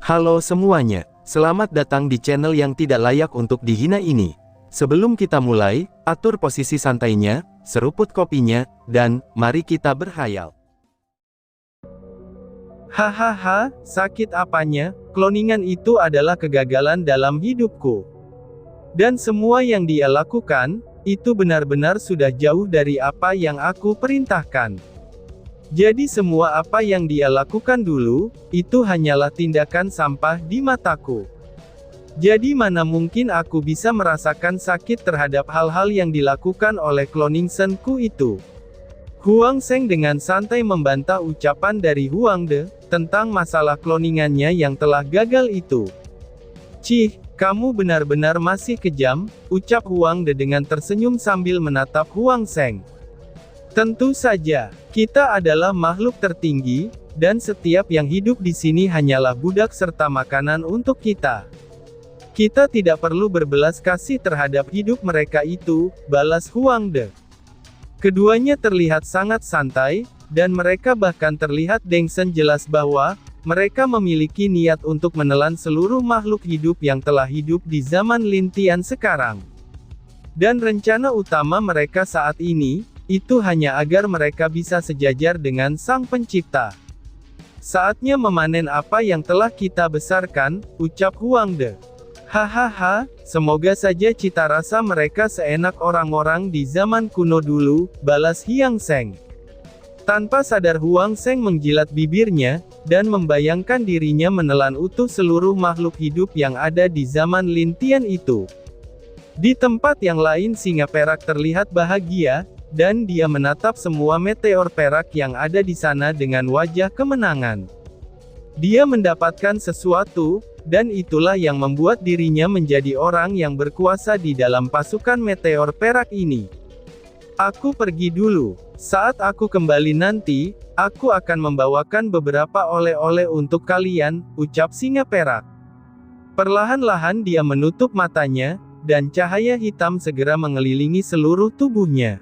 Halo semuanya, selamat datang di channel yang tidak layak untuk dihina ini. Sebelum kita mulai, atur posisi santainya, seruput kopinya, dan mari kita berhayal. Hahaha, sakit apanya, cloningan itu adalah kegagalan dalam hidupku. Dan semua yang dia lakukan, itu benar-benar sudah jauh dari apa yang aku perintahkan. Jadi semua apa yang dia lakukan dulu, itu hanyalah tindakan sampah di mataku. Jadi mana mungkin aku bisa merasakan sakit terhadap hal-hal yang dilakukan oleh cloning senku itu. Huang Zheng dengan santai membantah ucapan dari Huang De, tentang masalah cloningannya yang telah gagal itu. Cih, kamu benar-benar masih kejam, ucap Huang De dengan tersenyum sambil menatap Huang Zheng. Tentu saja, kita adalah makhluk tertinggi, dan setiap yang hidup di sini hanyalah budak serta makanan untuk kita. Kita tidak perlu berbelas kasih terhadap hidup mereka itu, balas Huang De. Keduanya terlihat sangat santai, dan mereka bahkan terlihat Dengsen jelas bahwa, mereka memiliki niat untuk menelan seluruh makhluk hidup yang telah hidup di zaman Lin Tian sekarang. Dan rencana utama mereka saat ini, itu hanya agar mereka bisa sejajar dengan Sang Pencipta. Saatnya memanen apa yang telah kita besarkan, ucap Huang De. Hahaha, semoga saja cita rasa mereka seenak orang-orang di zaman kuno dulu, balas Huang Zheng. Tanpa sadar Huang Zheng menjilat bibirnya, dan membayangkan dirinya menelan utuh seluruh makhluk hidup yang ada di zaman Lin Tian itu. Di tempat yang lain singa perak terlihat bahagia, dan dia menatap semua meteor perak yang ada di sana dengan wajah kemenangan. Dia mendapatkan sesuatu, dan itulah yang membuat dirinya menjadi orang yang berkuasa di dalam pasukan meteor perak ini. Aku pergi dulu. Saat aku kembali nanti, aku akan membawakan beberapa oleh-oleh untuk kalian, ucap singa perak. Perlahan-lahan dia menutup matanya, dan cahaya hitam segera mengelilingi seluruh tubuhnya.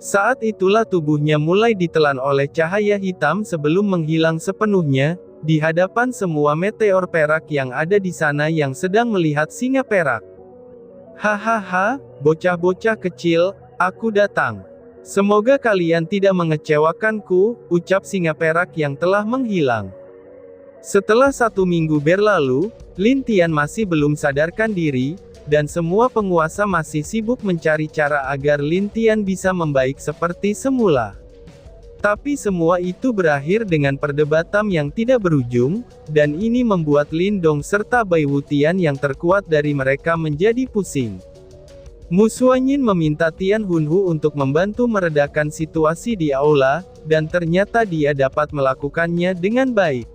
Saat itulah tubuhnya mulai ditelan oleh cahaya hitam sebelum menghilang sepenuhnya, di hadapan semua meteor perak yang ada di sana yang sedang melihat singa perak. Hahaha, bocah-bocah kecil, aku datang. Semoga kalian tidak mengecewakanku, ucap singa perak yang telah menghilang. Setelah 1 minggu berlalu, Lin Tian masih belum sadarkan diri, dan semua penguasa masih sibuk mencari cara agar Lin Tian bisa membaik seperti semula. Tapi semua itu berakhir dengan perdebatan yang tidak berujung, dan ini membuat Lin Dong serta Bai Wutian yang terkuat dari mereka menjadi pusing. Mu Xuanyin meminta Tian Hunhu untuk membantu meredakan situasi di aula, dan ternyata dia dapat melakukannya dengan baik.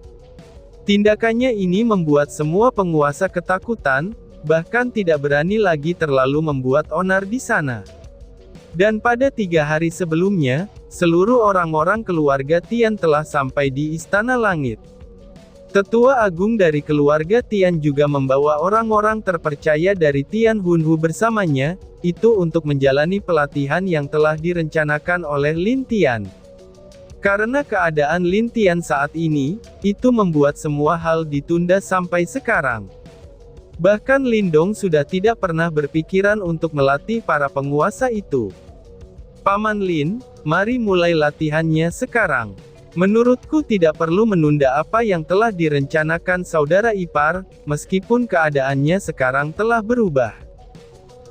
Tindakannya ini membuat semua penguasa ketakutan, bahkan tidak berani lagi terlalu membuat onar di sana. Dan pada 3 hari sebelumnya, seluruh orang-orang keluarga Tian telah sampai di Istana Langit. Tetua Agung dari keluarga Tian juga membawa orang-orang terpercaya dari Tian Hunhu bersamanya, itu untuk menjalani pelatihan yang telah direncanakan oleh Lin Tian. Karena keadaan Lin Tian saat ini, itu membuat semua hal ditunda sampai sekarang. Bahkan Lin Dong sudah tidak pernah berpikiran untuk melatih para penguasa itu. Paman Lin, mari mulai latihannya sekarang. Menurutku tidak perlu menunda apa yang telah direncanakan saudara ipar, meskipun keadaannya sekarang telah berubah.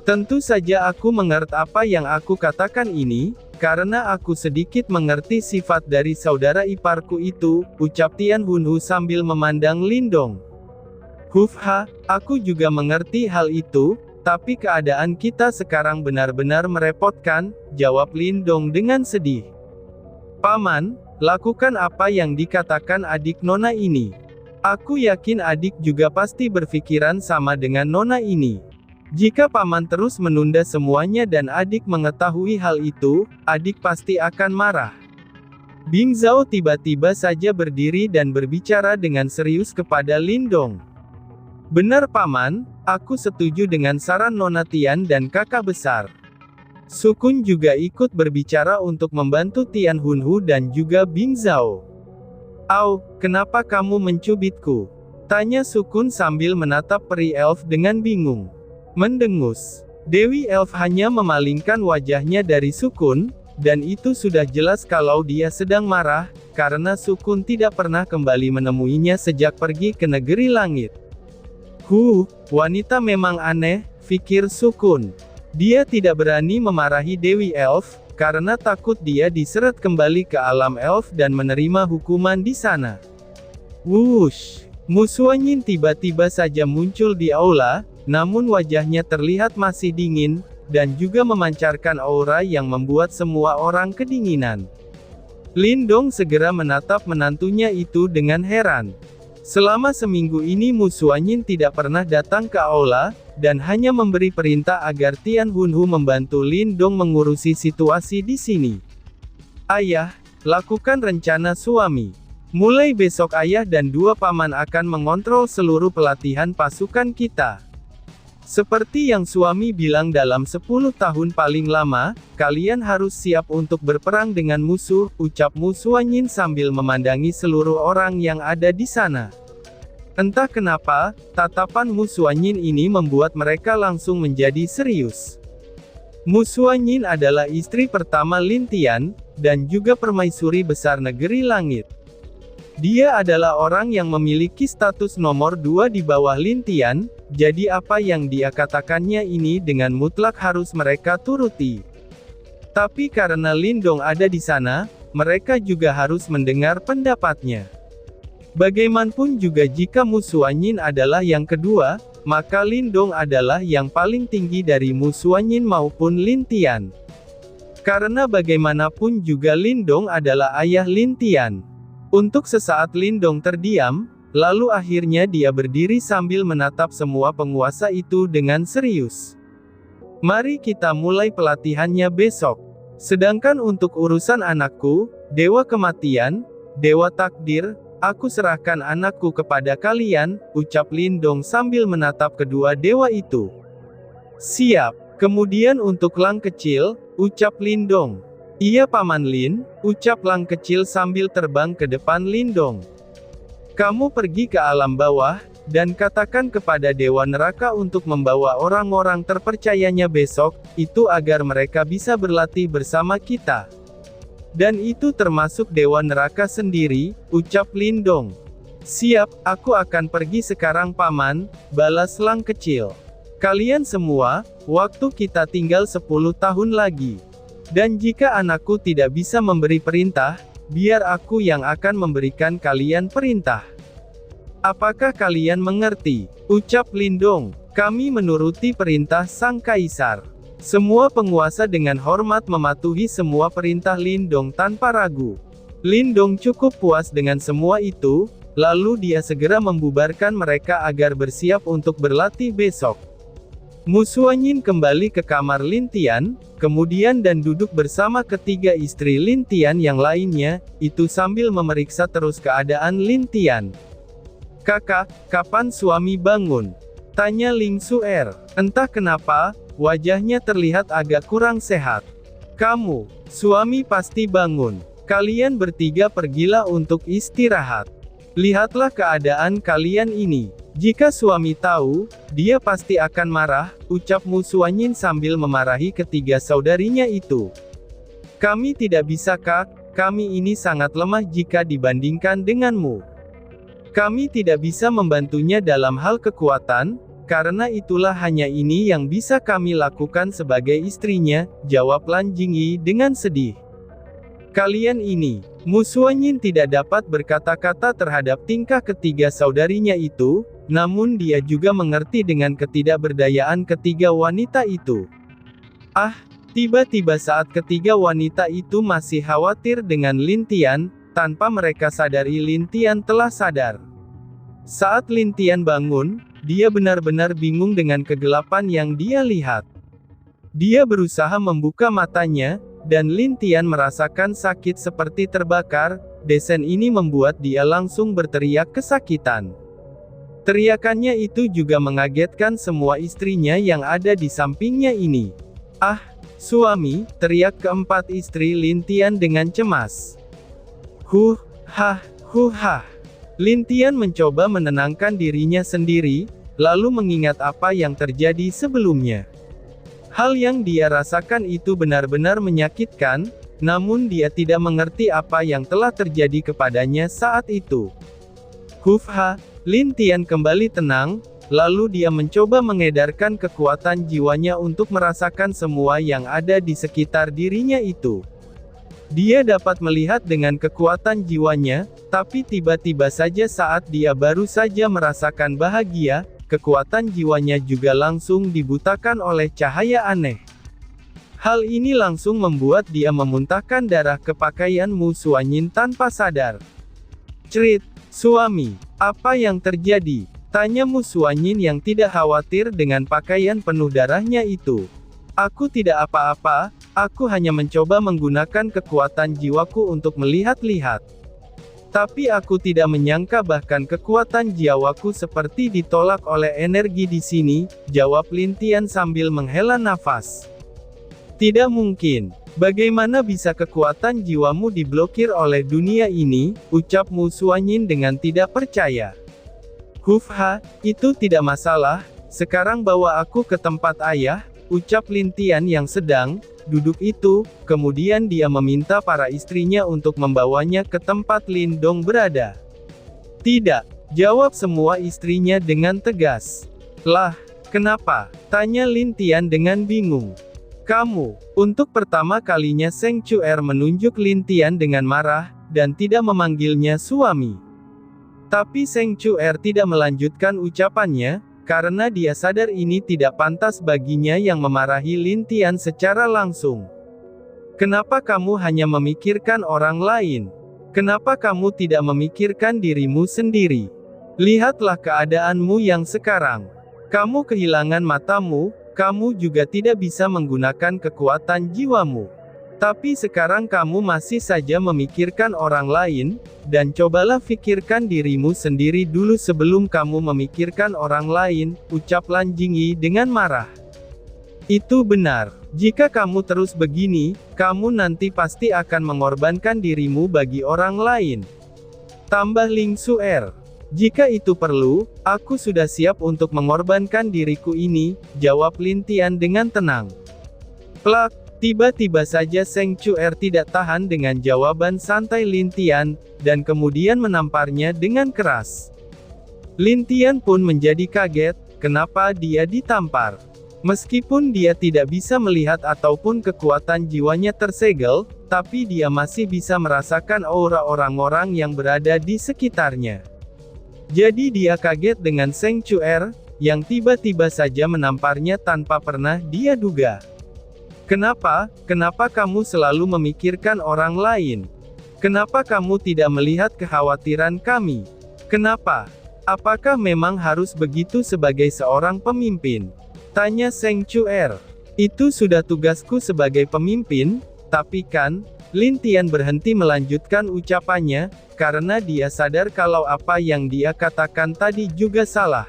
Tentu saja aku mengerti apa yang aku katakan ini, karena aku sedikit mengerti sifat dari saudara iparku itu, ucap Tian Hunhu sambil memandang Lin Dong. Hufha, aku juga mengerti hal itu, tapi keadaan kita sekarang benar-benar merepotkan, jawab Lin Dong dengan sedih. Paman, lakukan apa yang dikatakan adik nona ini. Aku yakin adik juga pasti berpikiran sama dengan nona ini. Jika paman terus menunda semuanya dan adik mengetahui hal itu, adik pasti akan marah. Bing Zhao tiba-tiba saja berdiri dan berbicara dengan serius kepada Lin Dong. Benar paman, aku setuju dengan saran Nona Tian dan kakak besar. Sukun juga ikut berbicara untuk membantu Tian Hunhu dan juga Bing Zhao. Au, kenapa kamu mencubitku? Tanya Sukun sambil menatap peri elf dengan bingung. Mendengus. Dewi elf hanya memalingkan wajahnya dari Sukun, dan itu sudah jelas kalau dia sedang marah, karena Sukun tidak pernah kembali menemuinya sejak pergi ke negeri langit. Wanita memang aneh, pikir Sukun. Dia tidak berani memarahi Dewi elf, karena takut dia diseret kembali ke alam elf dan menerima hukuman di sana. Wush! Musuanyin tiba-tiba saja muncul di aula, namun wajahnya terlihat masih dingin, dan juga memancarkan aura yang membuat semua orang kedinginan. Lindong segera menatap menantunya itu dengan heran. Selama seminggu ini Musuanyin tidak pernah datang ke aula, dan hanya memberi perintah agar Tian Hunhu membantu Lindong mengurusi situasi di sini. Ayah, lakukan rencana suami. Mulai besok ayah dan dua paman akan mengontrol seluruh pelatihan pasukan kita. Seperti yang suami bilang dalam 10 tahun paling lama, kalian harus siap untuk berperang dengan musuh, ucap Musuanyin sambil memandangi seluruh orang yang ada di sana. Entah kenapa, tatapan Musuanyin ini membuat mereka langsung menjadi serius. Musuanyin adalah istri pertama Lin Tian, dan juga permaisuri besar negeri langit. Dia adalah orang yang memiliki status nomor 2 di bawah Lin Tian, jadi apa yang dia katakannya ini dengan mutlak harus mereka turuti. Tapi karena Lindong ada di sana, mereka juga harus mendengar pendapatnya. Bagaimanapun juga jika Musuanyin adalah yang kedua, maka Lindong adalah yang paling tinggi dari Musuanyin maupun Lin Tian. Karena bagaimanapun juga Lindong adalah ayah Lin Tian. Untuk sesaat Lindong terdiam, lalu akhirnya dia berdiri sambil menatap semua penguasa itu dengan serius. Mari kita mulai pelatihannya besok. Sedangkan untuk urusan anakku, Dewa Kematian, Dewa Takdir, aku serahkan anakku kepada kalian, ucap Lindong sambil menatap kedua dewa itu. Siap. Kemudian untuk Lang kecil, ucap Lindong. Iya Paman Lin, ucap Lang kecil sambil terbang ke depan Lindong. Kamu pergi ke alam bawah, dan katakan kepada Dewa Neraka untuk membawa orang-orang terpercayanya besok, itu agar mereka bisa berlatih bersama kita. Dan itu termasuk Dewa Neraka sendiri, ucap Lindong. Siap, aku akan pergi sekarang Paman, balas Lang kecil. Kalian semua, waktu kita tinggal 10 tahun lagi. Dan jika anakku tidak bisa memberi perintah, biar aku yang akan memberikan kalian perintah. Apakah kalian mengerti? Ucap Lindong. Kami menuruti perintah Sang Kaisar. Semua penguasa dengan hormat mematuhi semua perintah Lindong tanpa ragu. Lindong cukup puas dengan semua itu, lalu dia segera membubarkan mereka agar bersiap untuk berlatih besok. Musuanyin kembali ke kamar Lin Tian, kemudian dan duduk bersama ketiga istri Lin Tian yang lainnya, itu sambil memeriksa terus keadaan Lin Tian. Kakak, kapan suami bangun? Tanya Ling Suer. Entah kenapa, wajahnya terlihat agak kurang sehat. Kamu, suami pasti bangun. Kalian bertiga pergilah untuk istirahat. Lihatlah keadaan kalian ini. Jika suami tahu, dia pasti akan marah, ucap Musuanyin sambil memarahi ketiga saudarinya itu. Kami tidak bisa Kak, kami ini sangat lemah jika dibandingkan denganmu. Kami tidak bisa membantunya dalam hal kekuatan, karena itulah hanya ini yang bisa kami lakukan sebagai istrinya, jawab Lan Jingyi dengan sedih. Kalian ini, Musuanyin tidak dapat berkata-kata terhadap tingkah ketiga saudarinya itu, namun dia juga mengerti dengan ketidakberdayaan ketiga wanita itu. Tiba-tiba saat ketiga wanita itu masih khawatir dengan Lin Tian, tanpa mereka sadari Lin Tian telah sadar. Saat Lin Tian bangun, dia benar-benar bingung dengan kegelapan yang dia lihat. Dia berusaha membuka matanya, dan Lin Tian merasakan sakit seperti terbakar. Desen ini membuat dia langsung berteriak kesakitan. Teriakannya itu juga mengagetkan semua istrinya yang ada di sampingnya ini. Suami, teriak keempat istri Lin Tian dengan cemas. Lin Tian mencoba menenangkan dirinya sendiri, lalu mengingat apa yang terjadi sebelumnya. Hal yang dia rasakan itu benar-benar menyakitkan, namun dia tidak mengerti apa yang telah terjadi kepadanya saat itu. Hufha, Lin Tian kembali tenang, lalu dia mencoba mengedarkan kekuatan jiwanya untuk merasakan semua yang ada di sekitar dirinya itu. Dia dapat melihat dengan kekuatan jiwanya, tapi tiba-tiba saja saat dia baru saja merasakan bahagia, kekuatan jiwanya juga langsung dibutakan oleh cahaya aneh. Hal ini langsung membuat dia memuntahkan darah ke pakaian Mu Xuanyin tanpa sadar. Cerit, suami, apa yang terjadi? Tanya Mu Xuanyin yang tidak khawatir dengan pakaian penuh darahnya itu. Aku tidak apa-apa, aku hanya mencoba menggunakan kekuatan jiwaku untuk melihat-lihat. Tapi aku tidak menyangka bahkan kekuatan jiwaku seperti ditolak oleh energi di sini, jawab Lin Tian sambil menghela nafas. Tidak mungkin. Bagaimana bisa kekuatan jiwamu diblokir oleh dunia ini, ucap Mu Xuanyin dengan tidak percaya. Hufha, itu tidak masalah, sekarang bawa aku ke tempat ayah, ucap Lin Tian yang sedang duduk itu, kemudian dia meminta para istrinya untuk membawanya ke tempat Lin Dong berada. Tidak, jawab semua istrinya dengan tegas. Lah, kenapa? Tanya Lin Tian dengan bingung. Kamu, untuk pertama kalinya Seng Chuer menunjuk Lin Tian dengan marah, dan tidak memanggilnya suami. Tapi Seng Chuer tidak melanjutkan ucapannya, karena dia sadar ini tidak pantas baginya yang memarahi Lin Tian secara langsung. Kenapa kamu hanya memikirkan orang lain? Kenapa kamu tidak memikirkan dirimu sendiri? Lihatlah keadaanmu yang sekarang. Kamu kehilangan matamu, kamu juga tidak bisa menggunakan kekuatan jiwamu. Tapi sekarang kamu masih saja memikirkan orang lain, dan cobalah pikirkan dirimu sendiri dulu sebelum kamu memikirkan orang lain, ucap Lan Jingyi dengan marah. Itu benar. Jika kamu terus begini, kamu nanti pasti akan mengorbankan dirimu bagi orang lain. Tambah Ling Xuer. Jika itu perlu, aku sudah siap untuk mengorbankan diriku ini, jawab Lin Tian dengan tenang. Plak. Tiba-tiba saja Seng Chuer tidak tahan dengan jawaban santai Lin Tian, dan kemudian menamparnya dengan keras. Lin Tian pun menjadi kaget, kenapa dia ditampar. Meskipun dia tidak bisa melihat ataupun kekuatan jiwanya tersegel, tapi dia masih bisa merasakan aura orang-orang yang berada di sekitarnya. Jadi dia kaget dengan Seng Chuer, yang tiba-tiba saja menamparnya tanpa pernah dia duga. Kenapa kamu selalu memikirkan orang lain? Kenapa kamu tidak melihat kekhawatiran kami? Kenapa? Apakah memang harus begitu sebagai seorang pemimpin? Tanya Seng Chuer. Itu sudah tugasku sebagai pemimpin, tapi kan, Lin Tian berhenti melanjutkan ucapannya, karena dia sadar kalau apa yang dia katakan tadi juga salah.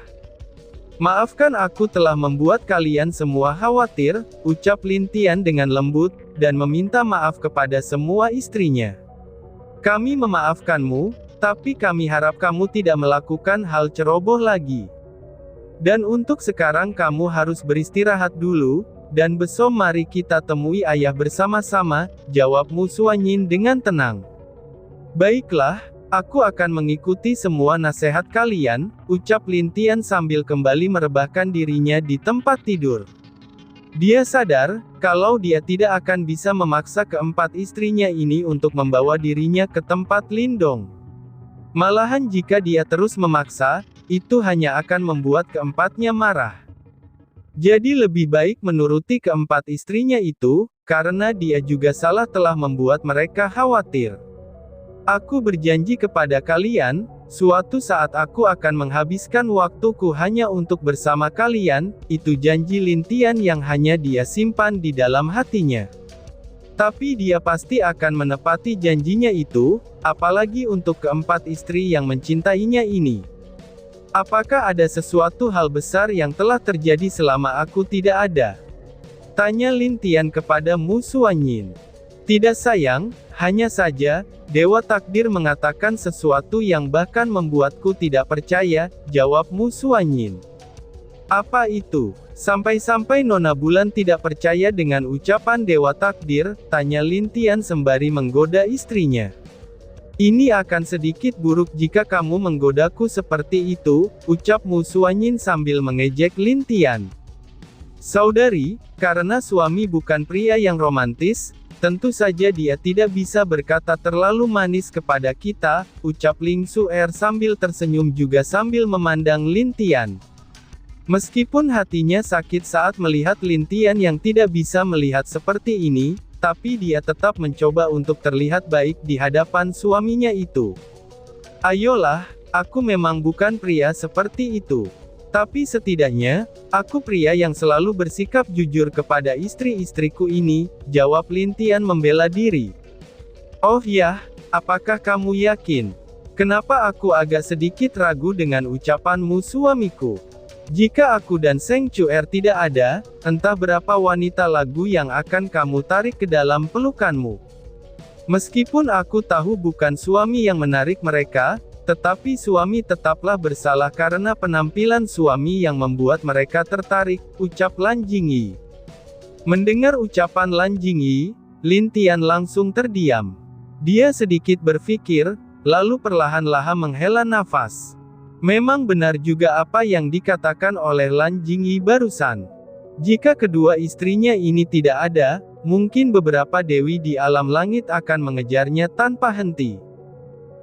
Maafkan aku telah membuat kalian semua khawatir, ucap Lin Tian dengan lembut, dan meminta maaf kepada semua istrinya. Kami memaafkanmu, tapi kami harap kamu tidak melakukan hal ceroboh lagi. Dan untuk sekarang kamu harus beristirahat dulu, dan besok mari kita temui ayah bersama-sama, jawab Mu Xuanyin dengan tenang. Baiklah. Aku akan mengikuti semua nasihat kalian, ucap Lin Tian sambil kembali merebahkan dirinya di tempat tidur. Dia sadar, kalau dia tidak akan bisa memaksa keempat istrinya ini untuk membawa dirinya ke tempat Lin Dong. Malahan jika dia terus memaksa, itu hanya akan membuat keempatnya marah. Jadi lebih baik menuruti keempat istrinya itu, karena dia juga salah telah membuat mereka khawatir. Aku berjanji kepada kalian, suatu saat aku akan menghabiskan waktuku hanya untuk bersama kalian, itu janji Lin Tian yang hanya dia simpan di dalam hatinya. Tapi dia pasti akan menepati janjinya itu, apalagi untuk keempat istri yang mencintainya ini. Apakah ada sesuatu hal besar yang telah terjadi selama aku tidak ada? Tanya Lin Tian kepada Mu Xuanyin. Tidak sayang, hanya saja, Dewa Takdir mengatakan sesuatu yang bahkan membuatku tidak percaya, jawabmu Suanyin. Apa itu? Sampai-sampai Nona Bulan tidak percaya dengan ucapan Dewa Takdir, tanya Lin Tian sembari menggoda istrinya. Ini akan sedikit buruk jika kamu menggodaku seperti itu, ucapmu Suanyin sambil mengejek Lin Tian. Saudari, karena suami bukan pria yang romantis, tentu saja dia tidak bisa berkata terlalu manis kepada kita, ucap Ling Suer sambil tersenyum juga sambil memandang Lin Tian. Meskipun hatinya sakit saat melihat Lin Tian yang tidak bisa melihat seperti ini, tapi dia tetap mencoba untuk terlihat baik di hadapan suaminya itu. Ayolah, aku memang bukan pria seperti itu. Tapi setidaknya, aku pria yang selalu bersikap jujur kepada istri-istriku ini, jawab Lin Tian membela diri. Oh ya, apakah kamu yakin? Kenapa aku agak sedikit ragu dengan ucapanmu suamiku? Jika aku dan Seng Chuer tidak ada, entah berapa wanita lagu yang akan kamu tarik ke dalam pelukanmu. Meskipun aku tahu bukan suami yang menarik mereka, tetapi suami tetaplah bersalah karena penampilan suami yang membuat mereka tertarik, ucap Lan Jingyi. Mendengar ucapan Lan Jingyi, Lin Tian langsung terdiam. Dia sedikit berpikir, lalu perlahan-lahan menghela nafas. Memang benar juga apa yang dikatakan oleh Lan Jingyi barusan. Jika kedua istrinya ini tidak ada, mungkin beberapa dewi di alam langit akan mengejarnya tanpa henti.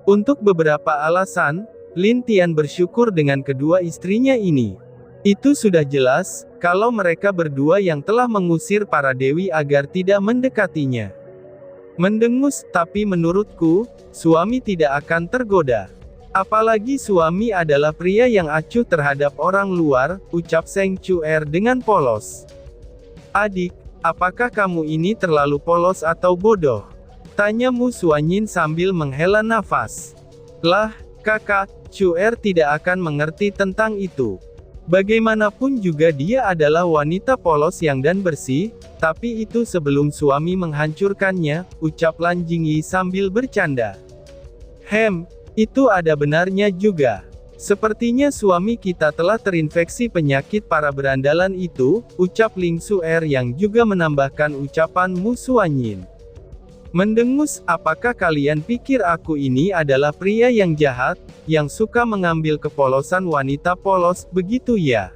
Untuk beberapa alasan, Lin Tian bersyukur dengan kedua istrinya ini. Itu sudah jelas, kalau mereka berdua yang telah mengusir para dewi agar tidak mendekatinya. Mendengus, tapi menurutku, suami tidak akan tergoda. Apalagi suami adalah pria yang acuh terhadap orang luar, ucap Seng Chuer dengan polos. Adik, apakah kamu ini terlalu polos atau bodoh? Tanya Mu Suanyin sambil menghela nafas. Lah, kakak, Chuer tidak akan mengerti tentang itu. Bagaimanapun juga dia adalah wanita polos yang dan bersih, tapi itu sebelum suami menghancurkannya, ucap Lan Jingyi sambil bercanda. Itu ada benarnya juga. Sepertinya suami kita telah terinfeksi penyakit para berandalan itu, ucap Ling Suer yang juga menambahkan ucapan Mu Suanyin. Mendengus, apakah kalian pikir aku ini adalah pria yang jahat, yang suka mengambil kepolosan wanita polos, begitu ya?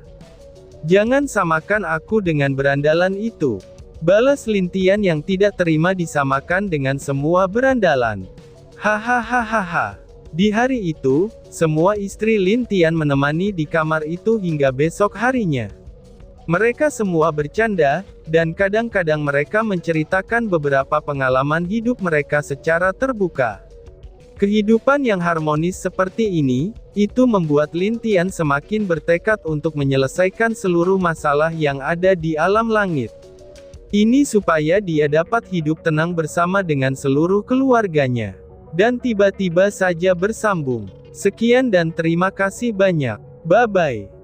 Jangan samakan aku dengan berandalan itu. Balas Lin Tian yang tidak terima disamakan dengan semua berandalan. Hahaha. Di hari itu, semua istri Lin Tian menemani di kamar itu hingga besok harinya. Mereka semua bercanda, dan kadang-kadang mereka menceritakan beberapa pengalaman hidup mereka secara terbuka. Kehidupan yang harmonis seperti ini, itu membuat Lin Tian semakin bertekad untuk menyelesaikan seluruh masalah yang ada di alam langit. Ini supaya dia dapat hidup tenang bersama dengan seluruh keluarganya. Dan tiba-tiba saja bersambung. Sekian dan terima kasih banyak. Bye-bye.